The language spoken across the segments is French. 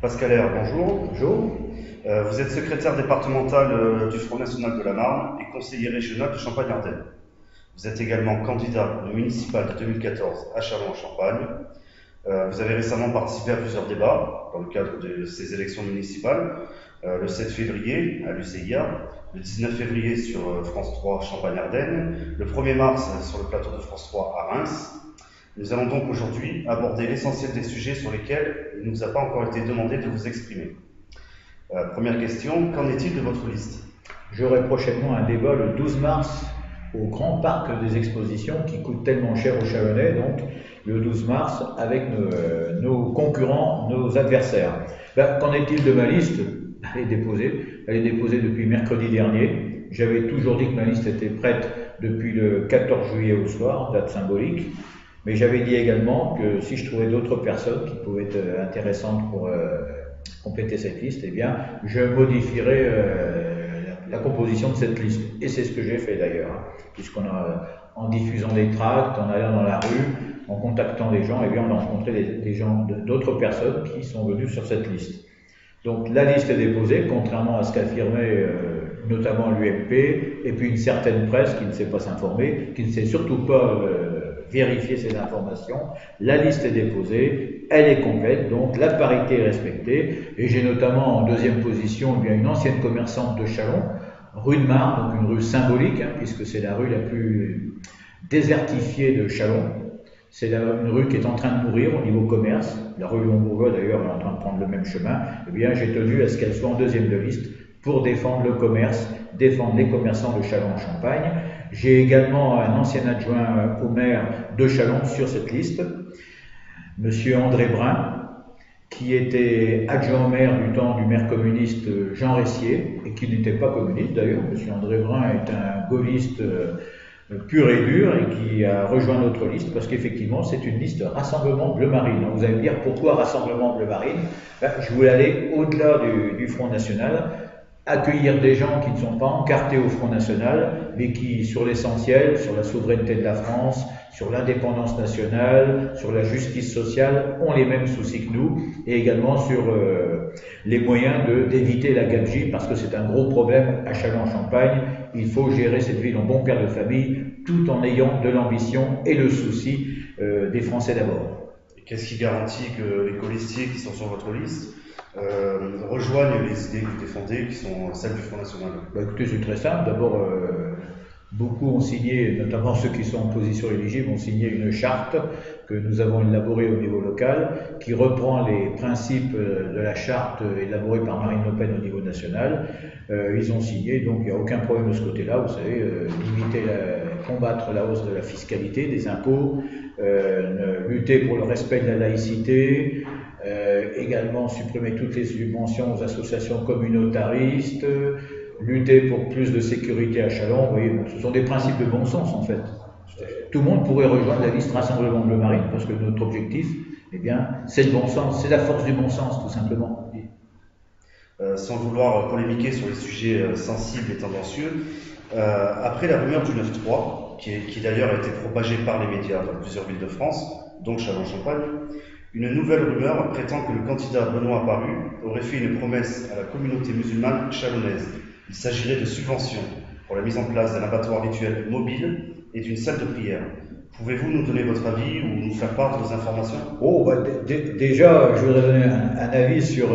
Pascal R, bonjour. Bonjour. Vous êtes secrétaire départemental du Front National de la Marne et conseiller régional de Champagne-Ardenne. Vous êtes également candidat au municipal de 2014 à Châlons-en-Champagne. Vous avez récemment participé à plusieurs débats dans le cadre de ces élections municipales. Le 7 février à l'UCIA, le 19 février sur France 3 Champagne-Ardenne, le 1er mars sur le plateau de France 3 à Reims. Nous allons donc aujourd'hui aborder l'essentiel des sujets sur lesquels il ne nous a pas encore été demandé de vous exprimer. Première question, qu'en est-il de votre liste? J'aurai prochainement un débat le 12 mars au Grand Parc des Expositions qui coûte tellement cher aux Chalonnais, donc le 12 mars avec nos concurrents, nos adversaires. Qu'en est-il de ma liste? Elle est déposée depuis mercredi dernier. J'avais toujours dit que ma liste était prête depuis le 14 juillet au soir, date symbolique. Mais j'avais dit également que si je trouvais d'autres personnes qui pouvaient être intéressantes pour compléter cette liste, eh bien, je modifierais la composition de cette liste. Et c'est ce que j'ai fait d'ailleurs, puisqu'on a, en diffusant des tracts, en allant dans la rue, en contactant des gens, eh bien, on a rencontré des gens, d'autres personnes qui sont venues sur cette liste. Donc la liste est déposée, contrairement à ce qu'affirmait notamment l'UMP, et puis une certaine presse qui ne sait pas s'informer, qui ne sait surtout pas vérifier ces informations. La liste est déposée, elle est complète, donc la parité est respectée, et j'ai notamment en deuxième position eh bien, une ancienne commerçante de Châlons, rue de Marne, donc une rue symbolique, puisque c'est la rue la plus désertifiée de Châlons. C'est une rue qui est en train de mourir au niveau commerce. La rue Lombourgeois d'ailleurs est en train de prendre le même chemin. Eh bien, j'ai tenu à ce qu'elle soit en deuxième de liste pour défendre le commerce, défendre les commerçants de Châlons-en-Champagne. J'ai également un ancien adjoint au maire de Châlons sur cette liste, Monsieur André Brun, qui était adjoint au maire du temps du maire communiste Jean Ressier, et qui n'était pas communiste d'ailleurs. Monsieur André Brun est un gaulliste pur et dur et qui a rejoint notre liste parce qu'effectivement c'est une liste Rassemblement Bleu Marine. Vous allez me dire pourquoi Rassemblement Bleu Marine? Je voulais aller au-delà du Front National, accueillir des gens qui ne sont pas encartés au Front National, mais qui, sur l'essentiel, sur la souveraineté de la France, sur l'indépendance nationale, sur la justice sociale, ont les mêmes soucis que nous, et également sur les moyens d'éviter la gabegie, parce que c'est un gros problème à Châlons-en-Champagne. Il faut gérer cette ville en bon père de famille, tout en ayant de l'ambition et le souci des Français d'abord. Qu'est-ce qui garantit que les colistiers qui sont sur votre liste rejoignent les idées que vous défendez, qui sont celles du Front National? Écoutez, c'est très simple. D'abord, beaucoup ont signé, notamment ceux qui sont en position éligible, ont signé une charte que nous avons élaborée au niveau local, qui reprend les principes de la charte élaborée par Marine Le Pen au niveau national. Ils ont signé, donc il n'y a aucun problème de ce côté-là. Vous savez, combattre la hausse de la fiscalité, des impôts, lutter pour le respect de la laïcité, également supprimer toutes les subventions aux associations communautaristes, lutter pour plus de sécurité à Châlons. Vous voyez, ce sont des principes de bon sens en fait. Tout le monde pourrait rejoindre la liste Rassemblement Bleu Marine parce que notre objectif, eh bien, c'est le bon sens, c'est la force du bon sens tout simplement. Sans vouloir polémiquer sur les sujets sensibles et tendancieux, après la rumeur du 9-3, qui d'ailleurs a été propagée par les médias dans plusieurs villes de France, dont Châlons-en-Champagne, une nouvelle rumeur prétend que le candidat Benoît Apparu aurait fait une promesse à la communauté musulmane chalonnaise. Il s'agirait de subventions pour la mise en place d'un abattoir rituel mobile et d'une salle de prière. Pouvez-vous nous donner votre avis ou nous faire part de vos informations? Déjà, je voudrais donner un avis sur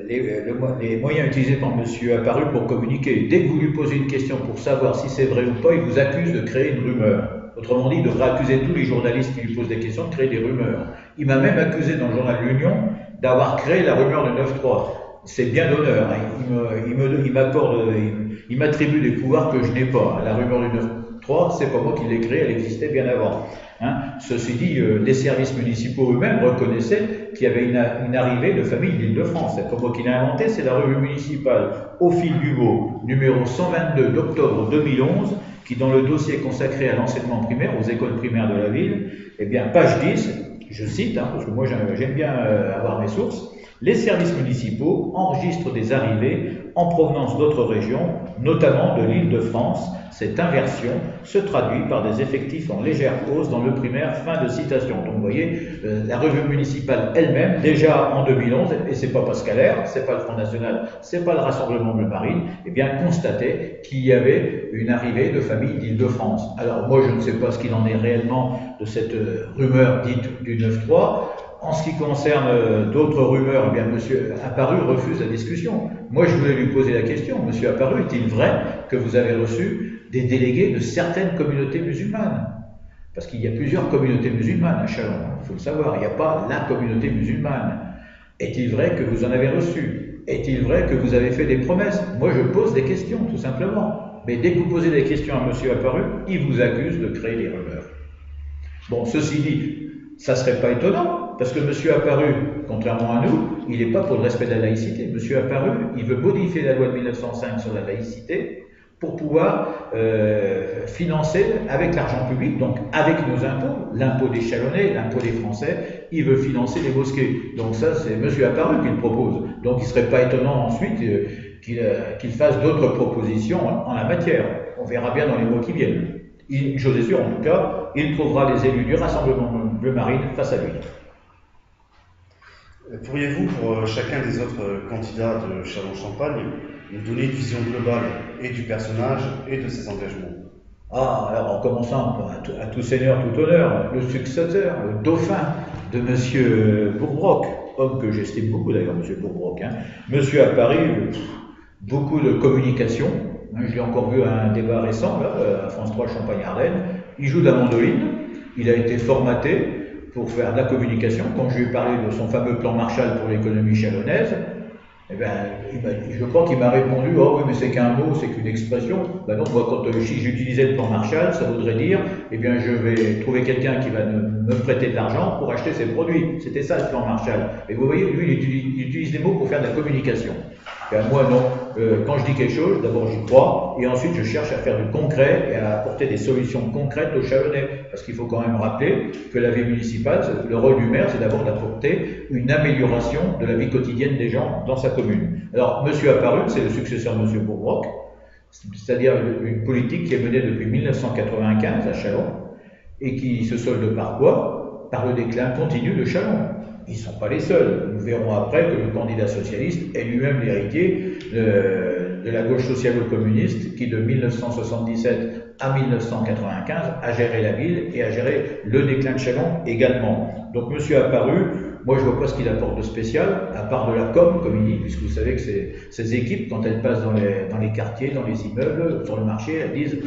les moyens utilisés par M. Apparu pour communiquer. Dès que vous lui posez une question pour savoir si c'est vrai ou pas, il vous accuse de créer une rumeur. Autrement dit, il devrait accuser tous les journalistes qui lui posent des questions de créer des rumeurs. Il m'a même accusé dans le journal de l'Union d'avoir créé la rumeur de 9-3. C'est bien d'honneur. Il m'attribue des pouvoirs que je n'ai pas. La rumeur du 9-3, c'est pas moi qui l'ai créée, elle existait bien avant. Ceci dit, les services municipaux eux-mêmes reconnaissaient qu'il y avait une arrivée de familles d'Île-de-France. C'est pas moi qui l'ai inventé, c'est la revue municipale Au fil du mot, numéro 122 d'octobre 2011, qui dans le dossier consacré à l'enseignement primaire, aux écoles primaires de la ville, eh bien, page 10, je cite, parce que moi j'aime bien avoir mes sources, les services municipaux enregistrent des arrivées en provenance d'autres régions notamment de l'Île-de-France. Cette inversion se traduit par des effectifs en légère hausse dans le primaire. Fin de citation. Donc vous voyez, la revue municipale elle-même, déjà en 2011, et c'est pas Pascal Air, c'est pas le Front National, c'est pas le Rassemblement Bleu Marine, eh bien constatait qu'il y avait une arrivée de familles d'Île-de-France. Alors moi je ne sais pas ce qu'il en est réellement de cette rumeur dite du 9-3. En ce qui concerne d'autres rumeurs, eh bien, M. Apparu refuse la discussion. Moi, je voulais lui poser la question. M. Apparu, est-il vrai que vous avez reçu des délégués de certaines communautés musulmanes? Parce qu'il y a plusieurs communautés musulmanes à Châlons, il faut le savoir. Il n'y a pas la communauté musulmane. Est-il vrai que vous en avez reçu? Est-il vrai que vous avez fait des promesses? Moi, je pose des questions, tout simplement. Mais dès que vous posez des questions à M. Apparu, il vous accuse de créer des rumeurs. Bon, ceci dit, ça ne serait pas étonnant, parce que M. Apparu, contrairement à nous, il n'est pas pour le respect de la laïcité. M. Apparu, il veut modifier la loi de 1905 sur la laïcité pour pouvoir financer avec l'argent public, donc avec nos impôts, l'impôt des Chalonnais, l'impôt des Français, il veut financer les mosquées. Donc ça, c'est M. Apparu qui le propose. Donc il ne serait pas étonnant ensuite qu'il fasse d'autres propositions en la matière. On verra bien dans les mois qui viennent. J'ose sûr, en tout cas, il trouvera les élus du Rassemblement Bleu Marine face à lui. Pourriez-vous, pour chacun des autres candidats de Châlons-Champagne, nous donner une vision globale et du personnage et de ses engagements? Ah, alors en commençant à tout seigneur, tout honneur, le successeur, le dauphin de M. Bourbroc, homme que j'estime beaucoup d'ailleurs, M. Bourbroc. M. à Paris, beaucoup de communication. Je l'ai encore vu à un débat récent, là, à France 3 Champagne-Ardenne. Il joue de la mandoline, il a été formaté pour faire de la communication. Quand je lui ai parlé de son fameux plan Marshall pour l'économie chalonnaise, eh ben, je crois qu'il m'a répondu « Oh oui, mais c'est qu'un mot, c'est qu'une expression. » Ben non, moi, si j'utilisais le plan Marshall, ça voudrait dire « Eh bien, je vais trouver quelqu'un qui va me prêter de l'argent pour acheter ses produits. » C'était ça, le plan Marshall. Et vous voyez, lui, il utilise des mots pour faire de la communication. Ben, moi, non. Quand je dis quelque chose, d'abord, j'y crois, et ensuite, je cherche à faire du concret et à apporter des solutions concrètes aux Chalonnais. Parce qu'il faut quand même rappeler que la vie municipale, le rôle du maire, c'est d'abord d'apporter une amélioration de la vie quotidienne des gens dans sa commune. Alors, M. Apparu, c'est le successeur de M. Bourbroc, c'est-à-dire une politique qui est menée depuis 1995 à Châlons, et qui se solde par quoi? Par le déclin continu de Châlons. Ils ne sont pas les seuls. Nous verrons après que le candidat socialiste est lui-même l'héritier de la gauche socialo-communiste qui, de 1977 à 1995, a géré la ville et a géré le déclin de Châlons également. Donc, M. Apparu, moi, je ne vois pas ce qu'il apporte de spécial, à part de la com, comme il dit, puisque vous savez que ces équipes, quand elles passent dans les quartiers, dans les immeubles, sur le marché, elles disent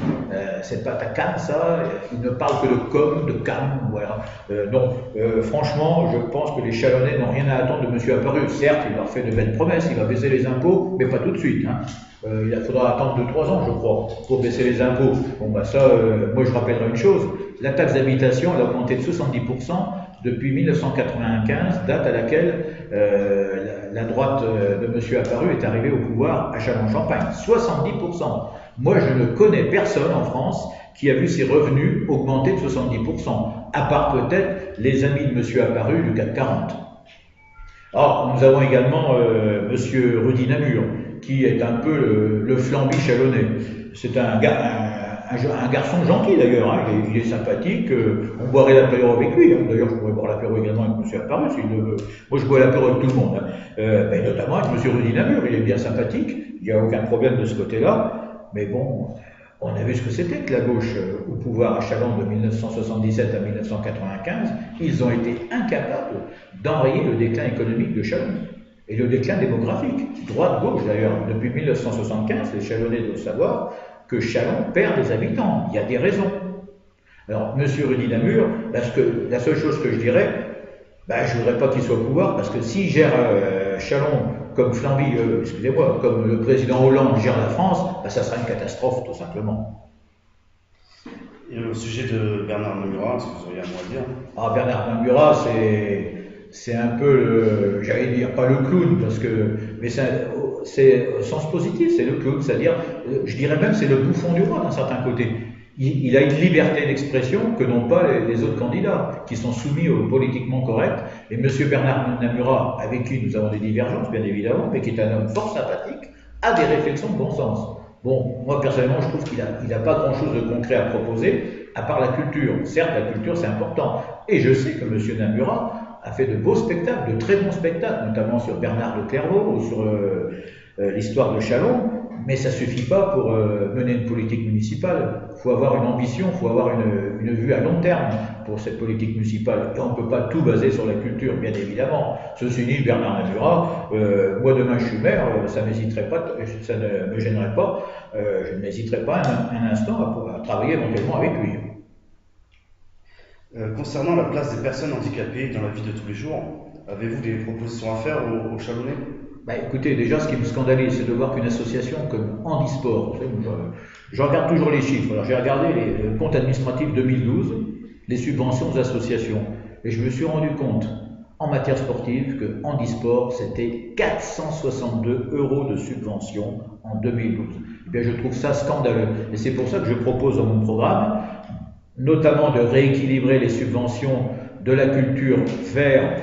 c'est pas ta canne, ça. Ils ne parlent que de com, de cam, voilà. Donc, franchement, je pense que les Chalonnais n'ont rien à attendre de M. Apparu. Certes, il leur fait de belles promesses, il va baisser les impôts, mais pas tout de suite. Il faudra attendre 2-3 ans, je crois, pour baisser les impôts. Bon, bah ça, moi, je rappellerai une chose. La taxe d'habitation, elle a augmenté de 70%. Depuis 1995, date à laquelle la droite de M. Apparu est arrivée au pouvoir à Châlons-Champagne. 70%. Moi, je ne connais personne en France qui a vu ses revenus augmenter de 70%, à part peut-être les amis de M. Apparu du CAC 40. Alors, nous avons également M. Rudy Namur, qui est un peu le Flamby chalonnais. C'est un garçon gentil d'ailleurs, il est sympathique, on boirait l'apéro avec lui, d'ailleurs je pourrais boire l'apéro également avec M. Apparu s'il le veut. Moi je bois l'apéro avec tout le monde, mais notamment avec M. Rudy Namur, il est bien sympathique, il n'y a aucun problème de ce côté-là, mais bon, on a vu ce que c'était que la gauche au pouvoir à Châlons de 1977 à 1995, ils ont été incapables d'enrayer le déclin économique de Châlons. Et le déclin démographique, droite-gauche d'ailleurs, depuis 1975, les Chalonnais doivent savoir que Châlons perd des habitants. Il y a des raisons. Alors, M. Rudy Namur, la seule chose que je dirais, je ne voudrais pas qu'il soit au pouvoir, parce que s'il gère Châlons comme Flamby, excusez-moi, comme le président Hollande gère la France, ça sera une catastrophe, tout simplement. Et au sujet de Bernard Namurat, est-ce que vous auriez un mot à dire? Ah, Bernard Namurat, c'est un peu, j'allais dire, pas le clown, mais c'est au sens positif, c'est le clown, c'est-à-dire, je dirais même, c'est le bouffon du roi d'un certain côté. Il a une liberté d'expression que n'ont pas les autres candidats, qui sont soumis au politiquement correct. Et M. Bernard Namurat, avec qui nous avons des divergences, bien évidemment, mais qui est un homme fort sympathique, a des réflexions de bon sens. Bon, moi personnellement, je trouve qu'il a pas grand-chose de concret à proposer, à part la culture. Certes, la culture, c'est important. Et je sais que M. Namura a fait de beaux spectacles, de très bons spectacles, notamment sur Bernard de Clairvaux ou sur l'histoire de Châlons, mais ça suffit pas pour mener une politique municipale. Il faut avoir une ambition, il faut avoir une vue à long terme pour cette politique municipale. Et on ne peut pas tout baser sur la culture, bien évidemment. Ceci dit, Bernard Namura, moi demain je suis maire, ça ne me gênerait pas, je n'hésiterai pas un instant à travailler éventuellement avec lui. Concernant la place des personnes handicapées dans la vie de tous les jours, avez-vous des propositions à faire aux Chalonnais? Bah, écoutez, déjà, ce qui me scandalise, c'est de voir qu'une association comme Handisport, vous savez, je regarde toujours les chiffres. Alors, j'ai regardé les comptes administratifs 2012, les subventions aux associations, et je me suis rendu compte, en matière sportive, que Handisport, c'était 462 € de subvention en 2012. Eh bien, je trouve ça scandaleux. Et c'est pour ça que je propose dans mon programme, notamment de rééquilibrer les subventions de la culture vers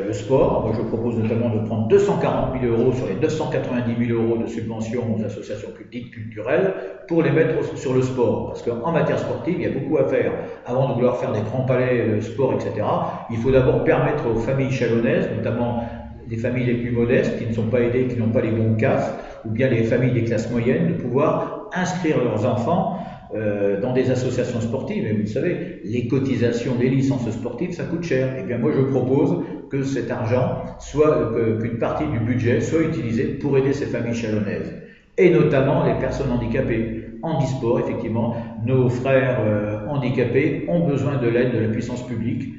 le sport. Moi, je propose notamment de prendre 240 000 € sur les 290 000 € de subventions aux associations dites culturelles pour les mettre sur le sport. Parce qu'en matière sportive, il y a beaucoup à faire. Avant de vouloir faire des grands palais sport, etc., il faut d'abord permettre aux familles chalonnaises, notamment les familles les plus modestes, qui ne sont pas aidées, qui n'ont pas les bons CAF, ou bien les familles des classes moyennes, de pouvoir inscrire leurs enfants dans des associations sportives. Et vous le savez, les cotisations des licences sportives, ça coûte cher. Et bien moi, je propose que cet argent, qu'une partie du budget soit utilisée pour aider ces familles chalonnaises. Et notamment les personnes handicapées. Handisport, effectivement, nos frères handicapés ont besoin de l'aide de la puissance publique.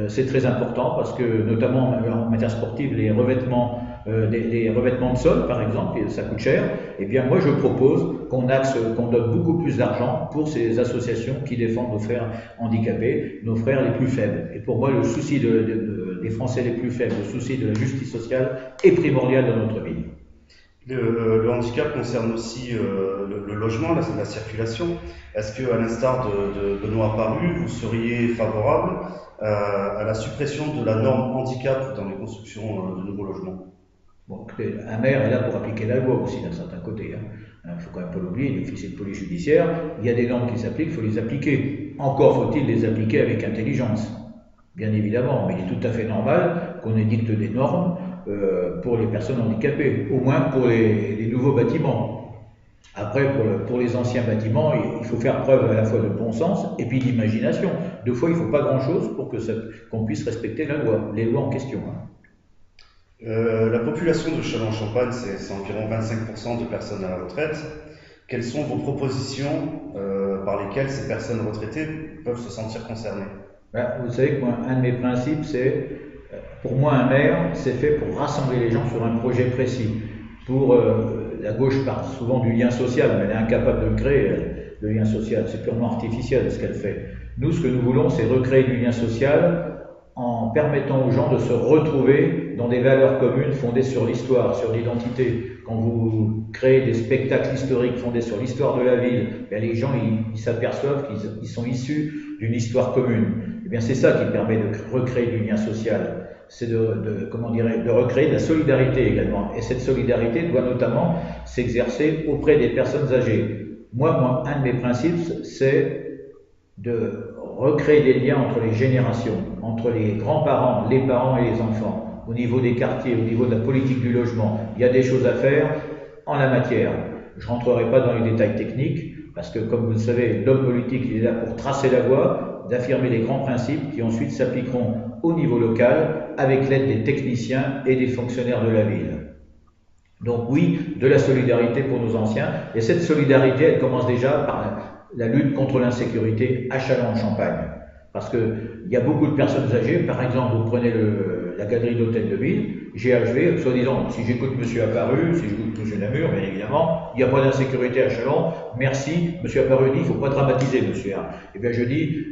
C'est très important parce que, notamment en matière sportive, les revêtements de sol, par exemple, ça coûte cher. Eh bien, moi, je propose qu'on donne beaucoup plus d'argent pour ces associations qui défendent nos frères handicapés, nos frères les plus faibles. Et pour moi, le souci des Français les plus faibles, le souci de la justice sociale est primordial dans notre vie. Le handicap concerne aussi le logement, la circulation. Est-ce que, à l'instar de Benoît Paru, vous seriez favorable à la suppression de la norme handicap dans les constructions de nouveaux logements? Bon, un maire est là pour appliquer la loi aussi d'un certain côté. Il ne faut quand même pas l'oublier, l'officier de police judiciaire, il y a des normes qui s'appliquent, il faut les appliquer. Encore faut-il les appliquer avec intelligence, bien évidemment, mais il est tout à fait normal qu'on édicte des normes pour les personnes handicapées, au moins pour les nouveaux bâtiments. Après, pour les anciens bâtiments, il faut faire preuve à la fois de bon sens et puis d'imagination. Deux fois, il ne faut pas grand-chose pour qu'on puisse respecter la loi, les lois en question. La population de Châlons-en-Champagne, c'est environ 25% de personnes à la retraite. Quelles sont vos propositions par lesquelles ces personnes retraitées peuvent se sentir concernées? Vous savez que moi, un de mes principes, c'est, pour moi, un maire, c'est fait pour rassembler les gens sur un projet précis. Pour la gauche parle souvent du lien social, mais elle est incapable de le créer, le lien social. C'est purement artificiel ce qu'elle fait. Nous, ce que nous voulons, c'est recréer du lien social en permettant aux gens de se retrouver dans des valeurs communes fondées sur l'histoire, sur l'identité. Quand vous créez des spectacles historiques fondés sur l'histoire de la ville, bien les gens ils s'aperçoivent qu'ils sont issus d'une histoire commune. Et bien c'est ça qui permet de recréer du lien social. C'est de recréer de la solidarité également. Et cette solidarité doit notamment s'exercer auprès des personnes âgées. Moi, un de mes principes, c'est de recréer des liens entre les générations, entre les grands-parents, les parents et les enfants, au niveau des quartiers, au niveau de la politique du logement. Il y a des choses à faire en la matière. Je ne rentrerai pas dans les détails techniques, parce que comme vous le savez, l'homme politique il est là pour tracer la voie, d'affirmer les grands principes qui ensuite s'appliqueront au niveau local avec l'aide des techniciens et des fonctionnaires de la ville. Donc oui, de la solidarité pour nos anciens, et cette solidarité, elle commence déjà par la lutte contre l'insécurité à Châlons-en-Champagne. Parce qu'il y a beaucoup de personnes âgées, par exemple, vous prenez la galerie d'hôtel de ville, GHV, soi-disant, si j'écoute M. Apparu, si j'écoute M. Namur, bien évidemment, il n'y a pas d'insécurité à Châlons, merci, M. Apparu dit, il ne faut pas dramatiser, monsieur. Eh bien, je dis,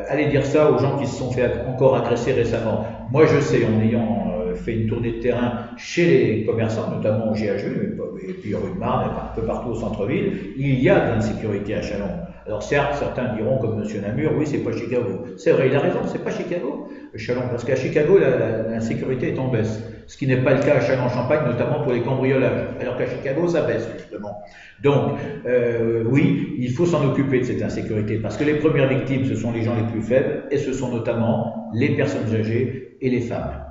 allez dire ça aux gens qui se sont fait encore agresser récemment. Moi, je sais, en ayant fait une tournée de terrain chez les commerçants, notamment au GHV, et puis rue de Marne, un peu partout au centre-ville, il y a de l'insécurité à Châlons. Alors certes, certains diront, comme M. Namur, oui, c'est pas Chicago. C'est vrai, il a raison, c'est pas Chicago, Châlons, parce qu'à Chicago, la sécurité est en baisse. Ce qui n'est pas le cas à Châlons-en-Champagne, notamment pour les cambriolages, alors qu'à Chicago, ça baisse, justement. Donc, oui, il faut s'en occuper de cette insécurité, parce que les premières victimes, ce sont les gens les plus faibles, et ce sont notamment les personnes âgées et les femmes.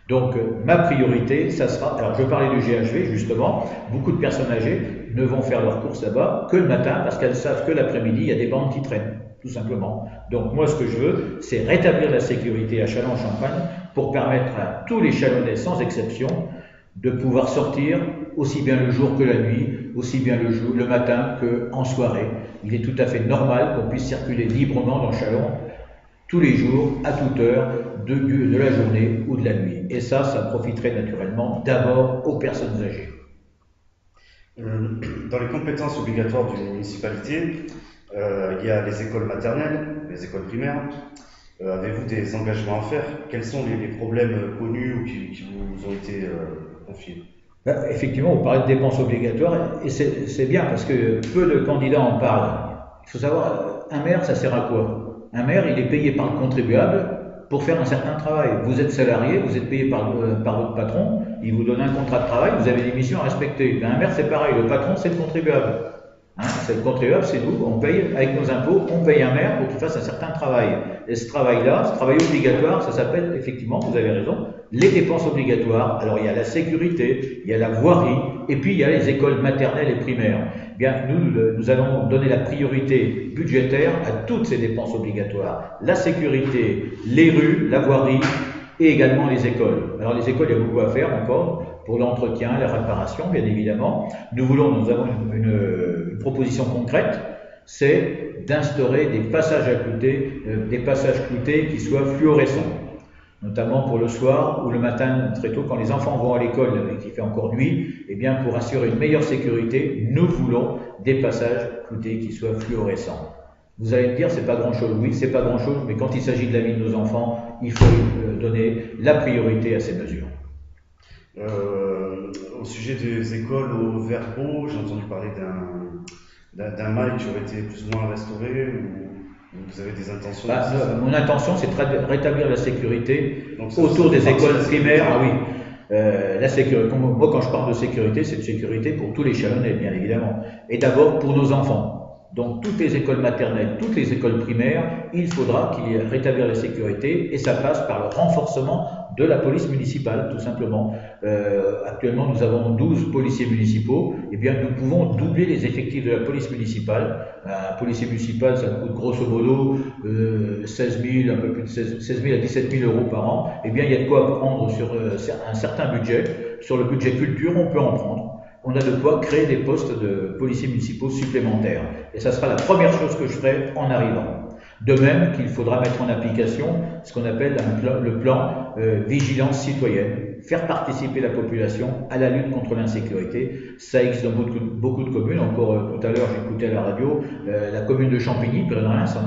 Donc, ma priorité, ça sera... Alors, je parlais du GHV, justement. Beaucoup de personnes âgées ne vont faire leurs courses là-bas que le matin, parce qu'elles savent que l'après-midi, il y a des bandes qui traînent, tout simplement. Donc, moi, ce que je veux, c'est rétablir la sécurité à Châlons-en-Champagne pour permettre à tous les Chalonnais, sans exception, de pouvoir sortir aussi bien le jour que la nuit, aussi bien le matin qu'en soirée. Il est tout à fait normal qu'on puisse circuler librement dans Châlons tous les jours, à toute heure, de la journée ou de la nuit. Et ça profiterait naturellement d'abord aux personnes âgées. Dans les compétences obligatoires d'une municipalité, il y a les écoles maternelles, les écoles primaires. Avez-vous des engagements à faire? Quels sont les problèmes connus ou qui vous ont été confiés? Effectivement, vous parlez de dépenses obligatoires, et c'est bien parce que peu de candidats en parlent. Il faut savoir, un maire, ça sert à quoi? Un maire, il est payé par le contribuable pour faire un certain travail. Vous êtes salarié, vous êtes payé par votre patron, il vous donne un contrat de travail, vous avez des missions à respecter. Un maire, c'est pareil, le patron, c'est le contribuable. C'est le contribuable, c'est nous, on paye avec nos impôts, on paye un maire pour qu'il fasse un certain travail. Et ce travail-là, ce travail obligatoire, ça s'appelle effectivement, vous avez raison, les dépenses obligatoires. Alors il y a la sécurité, il y a la voirie, et puis il y a les écoles maternelles et primaires. Bien, nous allons donner la priorité budgétaire à toutes ces dépenses obligatoires. La sécurité, les rues, la voirie et également les écoles. Alors les écoles, il y a beaucoup à faire encore pour l'entretien, la réparation, bien évidemment. Nous avons une proposition concrète, c'est d'instaurer des passages cloutés qui soient fluorescents, notamment pour le soir ou le matin très tôt quand les enfants vont à l'école et qu'il fait encore nuit. Eh bien, pour assurer une meilleure sécurité, nous voulons des passages cloutés qui soient fluorescents. Vous allez me dire, c'est pas grand-chose. Oui, c'est pas grand-chose, mais quand il s'agit de la vie de nos enfants, il faut donner la priorité à ces mesures. Au sujet des écoles au Verbeau, j'ai entendu parler d'un mail qui aurait été plus ou moins restauré, ou vous avez des intentions? Mon intention, c'est de rétablir la sécurité autour des écoles primaires. Ah oui, la sécurité. Moi, quand je parle de sécurité, c'est de sécurité pour tous les Chalonnais, bien évidemment, et d'abord pour nos enfants. Donc toutes les écoles maternelles, toutes les écoles primaires, il faudra qu'il y ait rétablir la sécurité, et ça passe par le renforcement de la police municipale, tout simplement. Actuellement, nous avons 12 policiers municipaux. Eh bien, nous pouvons doubler les effectifs de la police municipale. Un policier municipal, ça coûte grosso modo 16 000, un peu plus de 16 000 à 17 000 euros par an. Eh bien, il y a de quoi prendre sur un certain budget. Sur le budget culture, on peut en prendre. On a de quoi créer des postes de policiers municipaux supplémentaires. Et ça sera la première chose que je ferai en arrivant. De même qu'il faudra mettre en application ce qu'on appelle le plan vigilance citoyenne, faire participer la population à la lutte contre l'insécurité. Ça existe dans beaucoup de communes. Encore tout à l'heure, j'écoutais à la radio, la commune de Champigny, près de Reims,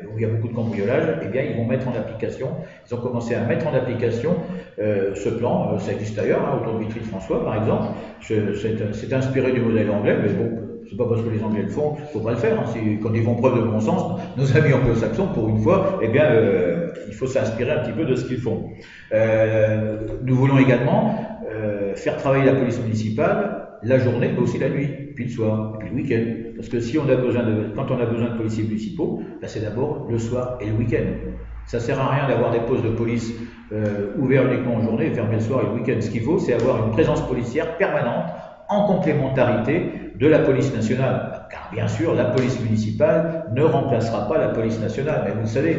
où il y a beaucoup de cambriolage. Eh bien, ils vont mettre en application, ils ont commencé à mettre en application ce plan. Ça existe ailleurs, autour de Vitry-de-François, par exemple. C'est inspiré du modèle anglais, mais bon, c'est pas parce que les Anglais le font, faut pas le faire. Quand ils font preuve de bon sens, nos amis anglo-saxons, pour une fois, eh bien, il faut s'inspirer un petit peu de ce qu'ils font. Nous voulons également faire travailler la police municipale la journée, mais aussi la nuit, puis le soir, et puis le week-end. Parce que si on a quand on a besoin de policiers municipaux, ben c'est d'abord le soir et le week-end. Ça sert à rien d'avoir des postes de police ouverts uniquement en journée et fermés le soir et le week-end. Ce qu'il faut, c'est avoir une présence policière permanente en complémentarité de la police nationale. Car bien sûr, la police municipale ne remplacera pas la police nationale. Mais vous le savez,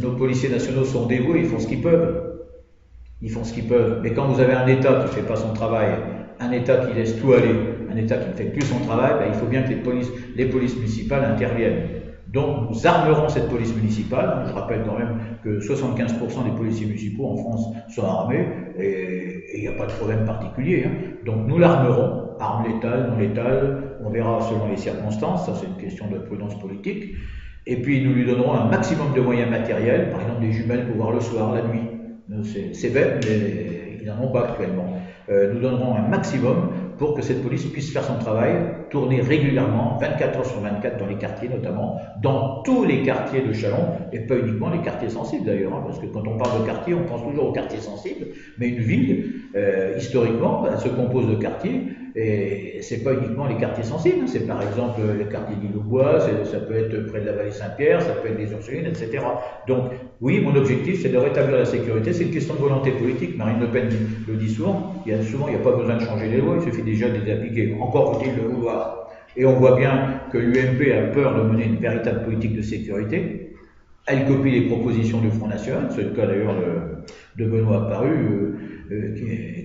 nos policiers nationaux sont dévoués, ils font ce qu'ils peuvent. Ils font ce qu'ils peuvent. Mais quand vous avez un État qui ne fait pas son travail, un État qui laisse tout aller, un État qui ne fait plus son travail, ben, il faut bien que les polices municipales interviennent. Donc nous armerons cette police municipale. Je rappelle quand même que 75% des policiers municipaux en France sont armés, et il n'y a pas de problème particulier. Donc nous l'armerons, arme létale, non létale, on verra selon les circonstances, ça c'est une question de prudence politique. Et puis nous lui donnerons un maximum de moyens matériels, par exemple des jumelles pour voir le soir, la nuit. C'est bête, mais ils n'en ont pas actuellement. Nous donnerons un maximum pour que cette police puisse faire son travail, tourner régulièrement, 24 heures sur 24 dans les quartiers notamment, dans tous les quartiers de Châlons, et pas uniquement les quartiers sensibles d'ailleurs, hein, parce que quand on parle de quartier, on pense toujours aux quartiers sensibles, mais une ville, historiquement, elle se compose de quartiers, et c'est pas uniquement les quartiers sensibles, hein, c'est par exemple le quartier d'Île-aux-Bois, ça peut être près de la vallée Saint-Pierre, ça peut être des Ursulines, etc. Donc oui, mon objectif c'est de rétablir la sécurité, c'est une question de volonté politique, Marine Le Pen le dit souvent, il n'y a pas besoin de changer les lois, il suffit déjà de les appliquer, encore faut-il le vouloir. Et on voit bien que l'UMP a peur de mener une véritable politique de sécurité, elle copie les propositions du Front National, c'est le cas d'ailleurs de Benoît Apparu,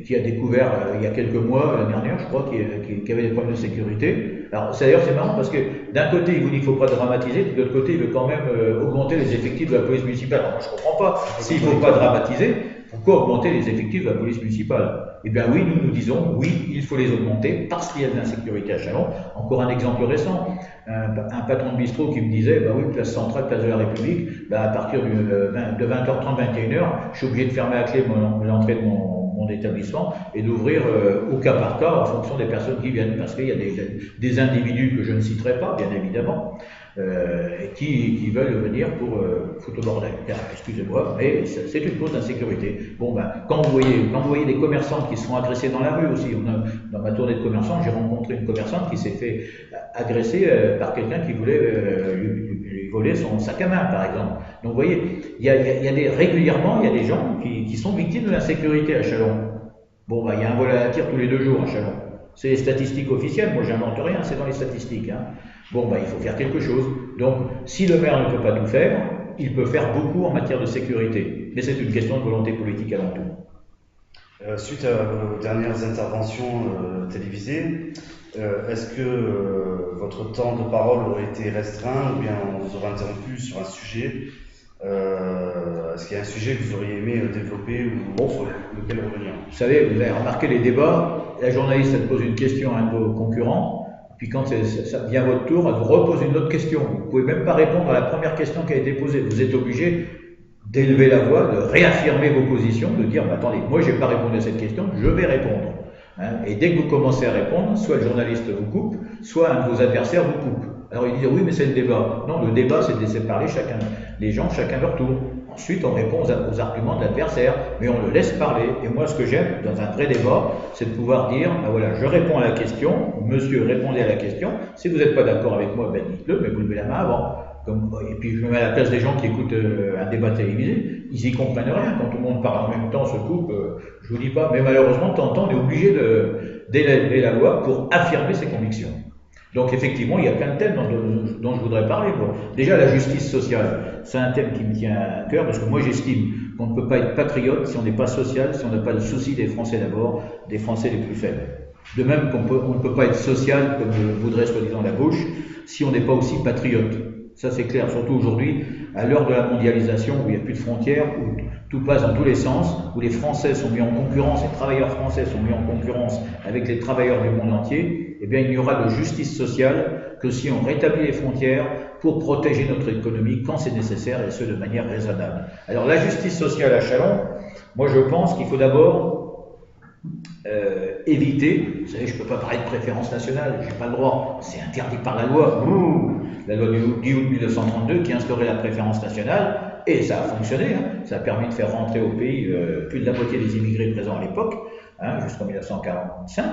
qui a découvert il y a quelques mois, l'année dernière je crois, qu'il avait des problèmes de sécurité. Alors d'ailleurs c'est marrant parce que d'un côté il vous dit qu'il ne faut pas dramatiser, de l'autre côté il veut quand même augmenter les effectifs de la police municipale. Alors moi je ne comprends pas, s'il ne faut pas dramatiser, pourquoi augmenter les effectifs de la police municipale? Eh bien oui, nous disons, oui, il faut les augmenter parce qu'il y a de l'insécurité à Châlons. Encore un exemple récent, un patron de bistrot qui me disait, bah oui, place centrale, place de la République, bah à partir de 20h30, 21h, je suis obligé de fermer à clé l'entrée de mon établissement et d'ouvrir au cas par cas en fonction des personnes qui viennent, parce qu'il y a des individus que je ne citerai pas, bien évidemment, qui veulent venir pour foutre le bordel. Excusez-moi, mais c'est une cause d'insécurité. Bon, ben, quand vous voyez des commerçants qui se font agresser dans la rue aussi, dans ma tournée de commerçants, j'ai rencontré une commerçante qui s'est fait agresser par quelqu'un qui voulait lui voler son sac à main, par exemple. Donc, vous voyez, régulièrement, il y a des gens qui sont victimes de l'insécurité à Châlons. Bon, ben, il y a un vol à la tire tous les 2 jours à Châlons. C'est les statistiques officielles, moi j'invente rien, c'est dans les statistiques. Hein. Bon, ben, il faut faire quelque chose. Donc, si le maire ne peut pas tout faire, il peut faire beaucoup en matière de sécurité. Mais c'est une question de volonté politique avant tout. Suite à vos dernières interventions télévisées, est-ce que votre temps de parole aurait été restreint ou bien on vous aurait interrompu sur un sujet? Est-ce qu'il y a un sujet que vous auriez aimé développer ou sur lequel revenir? Vous savez, vous avez remarqué les débats, la journaliste elle pose une question à un de vos concurrents, puis quand ça vient votre tour, elle vous repose une autre question. Vous ne pouvez même pas répondre à la première question qui a été posée. Vous êtes obligé d'élever la voix, de réaffirmer vos positions, de dire, attendez, moi je n'ai pas répondu à cette question, je vais répondre. Hein, et dès que vous commencez à répondre, soit le journaliste vous coupe, soit un de vos adversaires vous coupe. Alors ils disent, oui mais c'est le débat. Non, le débat c'est de laisser parler les gens chacun leur tour. Ensuite, on répond aux arguments de l'adversaire, mais on le laisse parler. Et moi, ce que j'aime dans un vrai débat, c'est de pouvoir dire, voilà, je réponds à la question, monsieur, répondez à la question. Si vous n'êtes pas d'accord avec moi, ben dites-le, mais vous levez la main avant. Et puis, je me mets à la place des gens qui écoutent un débat télévisé. Ils y comprennent rien. Quand tout le monde parle en même temps, se coupe, je vous dis pas. Mais malheureusement, de temps en temps, on est obligé d'élever la voix pour affirmer ses convictions. Donc effectivement, il y a plein de thèmes dont je voudrais parler. Bon, déjà, la justice sociale, c'est un thème qui me tient à cœur, parce que moi j'estime qu'on ne peut pas être patriote si on n'est pas social, si on n'a pas le souci des Français d'abord, des Français les plus faibles. De même qu'on ne peut pas être social, comme voudrait soi-disant la gauche, si on n'est pas aussi patriote. Ça c'est clair, surtout aujourd'hui, à l'heure de la mondialisation, où il n'y a plus de frontières, où tout passe dans tous les sens, où les Français sont mis en concurrence, les travailleurs français sont mis en concurrence avec les travailleurs du monde entier, eh bien il n'y aura de justice sociale que si on rétablit les frontières pour protéger notre économie quand c'est nécessaire, et ce de manière raisonnable. Alors la justice sociale à Châlons, moi je pense qu'il faut d'abord éviter, vous savez, je ne peux pas parler de préférence nationale, je n'ai pas le droit, c'est interdit par la loi, la loi du 10 août 1932 qui instaurait la préférence nationale, et ça a fonctionné, hein. Ça a permis de faire rentrer au pays plus de la moitié des immigrés présents à l'époque, hein, jusqu'en 1945.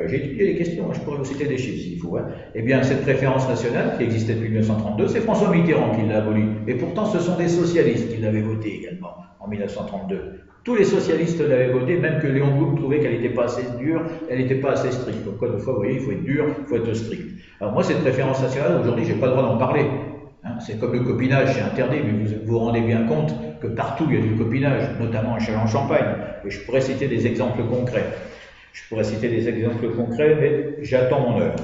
J'ai étudié les questions, je pourrais vous citer des chiffres s'il faut. Hein. Eh bien, cette préférence nationale qui existait depuis 1932, c'est François Mitterrand qui l'a abolie. Et pourtant, ce sont des socialistes qui l'avaient votée également en 1932. Tous les socialistes l'avaient votée, même que Léon Blum trouvait qu'elle n'était pas assez dure, elle n'était pas assez stricte. Donc, des fois, vous voyez, il faut être dur, il faut être strict. Alors moi, cette préférence nationale, aujourd'hui, je n'ai pas le droit d'en parler. Hein, c'est comme le copinage, c'est interdit, mais vous vous rendez bien compte que partout il y a du copinage, notamment à Châlons-en-Champagne. Et je pourrais citer des exemples concrets. Mais j'attends mon heure.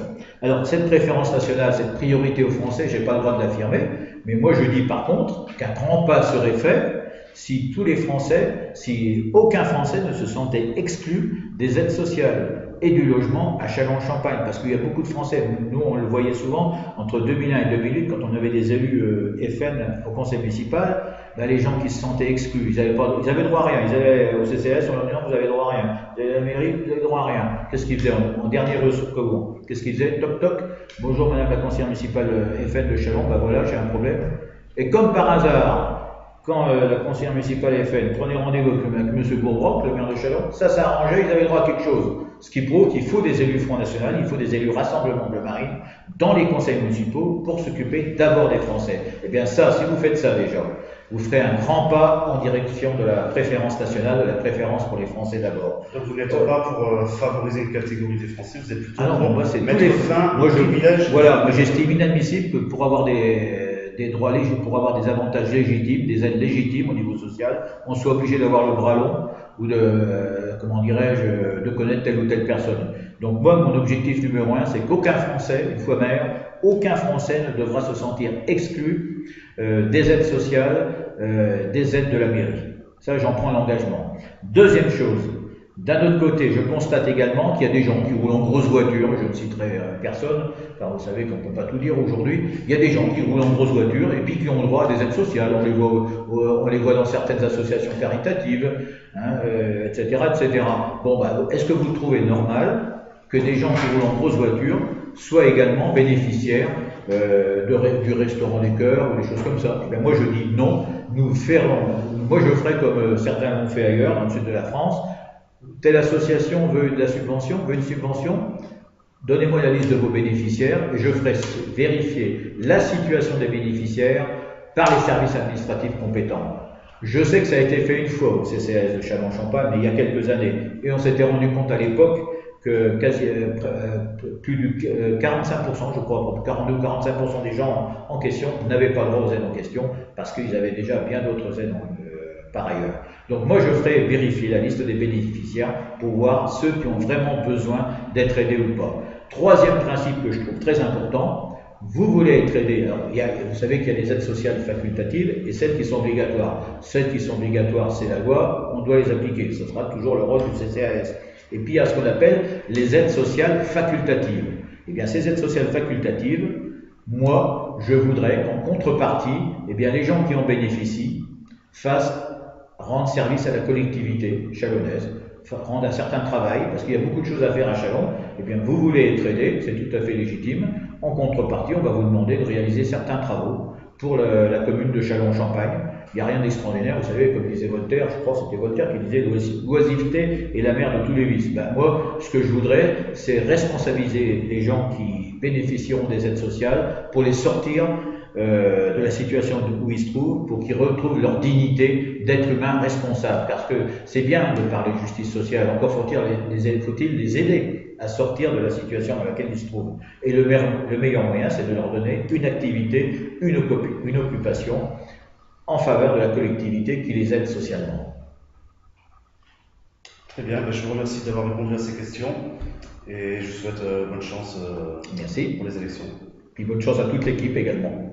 Alors, cette préférence nationale, cette priorité aux Français, je n'ai pas le droit de l'affirmer, mais moi je dis par contre qu'un grand pas serait fait si tous les Français, si aucun Français ne se sentait exclu des aides sociales et du logement à Châlons-en-Champagne, parce qu'il y a beaucoup de Français, nous on le voyait souvent, entre 2001 et 2008, quand on avait des élus FN au conseil municipal, ben, les gens qui se sentaient exclus, ils avaient droit à rien. Ils allaient au CCAS, on leur disait non, vous avez droit à rien. Vous allez à la mairie, vous avez droit à rien. Qu'est-ce qu'ils faisaient en dernier recours? Qu'est-ce qu'ils faisaient? Toc toc. Bonjour madame la conseillère municipale FN de Châlons, ben voilà, j'ai un problème. Et comme par hasard, quand la conseillère municipale FN prenait rendez-vous avec M. Bourbrock, le maire de Châlons, ça s'arrangeait, ils avaient droit à quelque chose. Ce qui prouve qu'il faut des élus Front National, il faut des élus Rassemblement Bleu Marine dans les conseils municipaux pour s'occuper d'abord des Français. Eh bien ça, si vous faites ça déjà, vous ferez un grand pas en direction de la préférence nationale, de la préférence pour les Français d'abord. Donc vous n'êtes pas pour favoriser une catégorie des Français, vous êtes plutôt pour moi, c'est mettre fin aux privilèges. Voilà, moi j'estime inadmissible que pour avoir des droits légitimes, pour avoir des avantages légitimes, des aides légitimes au niveau social, on soit obligé d'avoir le bras long ou comment dirais-je, de connaître telle ou telle personne. Donc moi, mon objectif numéro 1, c'est qu'aucun Français, une fois maire, aucun Français ne devra se sentir exclu des aides sociales, des aides de la mairie. Ça, j'en prends l'engagement. Deuxième chose, d'un autre côté, je constate également qu'il y a des gens qui roulent en grosse voiture, je ne citerai personne, car vous savez qu'on ne peut pas tout dire aujourd'hui, il y a des gens qui roulent en grosse voiture et puis qui ont le droit à des aides sociales, on les voit dans certaines associations caritatives, hein, etc., etc. Bon, bah, est-ce que vous trouvez normal que des gens qui roulent en grosse voiture soient également bénéficiaires du restaurant des cœurs ou des choses comme ça? Et bien, moi je dis non, moi je ferai comme certains l'ont fait ailleurs, dans le sud de la France. Telle association veut de la subvention, veut une subvention, donnez-moi la liste de vos bénéficiaires et je ferai vérifier la situation des bénéficiaires par les services administratifs compétents. Je sais que ça a été fait une fois au CCAS de Châlons-Champagne, mais il y a quelques années, et on s'était rendu compte à l'époque que plus de 45%, je crois, 42 ou 45% des gens en question n'avaient pas droit aux aides en question parce qu'ils avaient déjà bien d'autres aides par ailleurs. Donc moi je ferai vérifier la liste des bénéficiaires pour voir ceux qui ont vraiment besoin d'être aidés ou pas. Troisième principe que je trouve très important, vous voulez être aidé, alors, vous savez qu'il y a des aides sociales facultatives et celles qui sont obligatoires. Celles qui sont obligatoires, c'est la loi, on doit les appliquer, ce sera toujours le rôle du CCAS. Et puis il y a ce qu'on appelle les aides sociales facultatives. Eh bien ces aides sociales facultatives, moi je voudrais qu'en contrepartie, eh bien les gens qui en bénéficient rendent service à la collectivité chalonnaise, rendent un certain travail, parce qu'il y a beaucoup de choses à faire à Châlons. Eh bien, vous voulez être aidé, c'est tout à fait légitime. En contrepartie, on va vous demander de réaliser certains travaux pour la commune de Châlons-Champagne. Il n'y a rien d'extraordinaire, vous savez, comme disait Voltaire, je crois que c'était Voltaire qui disait l'oisiveté est la mère de tous les vices. Ben, moi, ce que je voudrais, c'est responsabiliser les gens qui bénéficieront des aides sociales pour les sortir de la situation où ils se trouvent, pour qu'ils retrouvent leur dignité d'être humain responsable. Parce que c'est bien de parler de justice sociale, encore faut-il les aider à sortir de la situation dans laquelle ils se trouvent. Et le meilleur moyen, c'est de leur donner une activité, une occupation en faveur de la collectivité qui les aide socialement. Très bien, je vous remercie d'avoir répondu à ces questions et je vous souhaite bonne chance Merci. pour les élections. Puis bonne chance à toute l'équipe également.